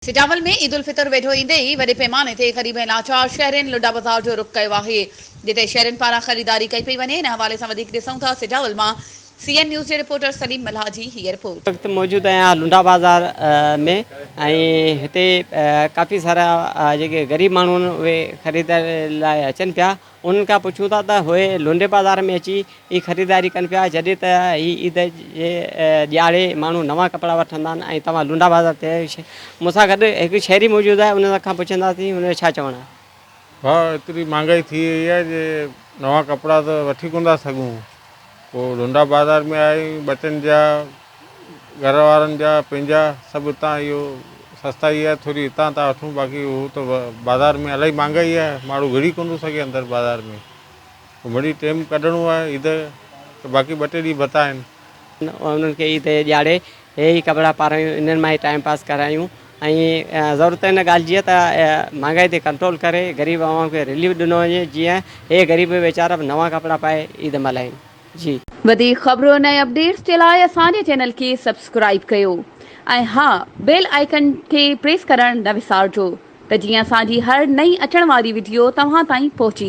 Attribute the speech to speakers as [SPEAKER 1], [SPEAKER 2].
[SPEAKER 1] सिटावल में ईद उल फितर वेठो ईंदे ही वॾे पैमाने ते क़रीब लाचार शहरनि लुडा बाज़ार जो रुख कयो आहे, जिते शहरनि पारां ख़रीदारी कई पई वञे। इन हवाले सां वधीक ॾिसूं था सिटावल मां CN न्यूज़ जे रिपोर्टर सलीम मल्हा जी हीअ रिपोर्ट।
[SPEAKER 2] वक्त मौजूद आहियां लुंडा बाज़ार में ऐं हिते काफ़ी सारा जेके ग़रीब माण्हू आहिनि उहे ख़रीदारी लाइ अचनि पिया। उन्हनि खां पुछूं था त उहे लुंडे बाज़ार में अची ही ख़रीदारी कनि पिया, जॾहिं त ही ईद जे ॾियारे माण्हू नवां कपिड़ा वठंदा आहिनि। ऐं तव्हां लुंडा बाज़ार ते मूंसां गॾु हिकु शहरी मौजूदु आहे, उन खां पुछंदासीं हुन जो छा चवणु आहे।
[SPEAKER 3] भाउ एतिरी महांगाई थी वई आहे जे नवां कपिड़ा त वठी कोन था सघूं। पोइ लुंडा बाज़ार में आई बचनि जा घर वारनि जा पंहिंजा सभु हितां इहो सस्ताई आहे, थोरी हितां था वठूं। बाक़ी हू त बाज़ार में इलाही महांगाई आहे, माण्हू घिड़ी कोन थो सघे अंदरि बाज़ार में। पोइ मिड़ी टाइम कढणो आहे ईद त बाक़ी ॿ टे ॾींहं बता आहिनि।
[SPEAKER 2] उन्हनि खे ईद ॾियारे हे ई कपिड़ा पारायूं, इन्हनि मां ई टाइम पास करायूं। ऐं ज़रूरत इन ॻाल्हि जी त महांगाई ते कंट्रोल करे ग़रीब आवाम खे रिलीफ ॾिनो वञे, जीअं हे ग़रीब वीचारा नवां कपिड़ा पाए ईद मल्हाइनि। जी
[SPEAKER 1] वधीक ख़बरुनि ऐं अपडेट्स जे लाइ असांजे चैनल खे सब्सक्राइब कयो ऐं हा बेल आइकन खे प्रेस करणु न विसारिजो, त जीअं असांजी हर नई अचण वारी वीडियो तव्हां ताईं पहुची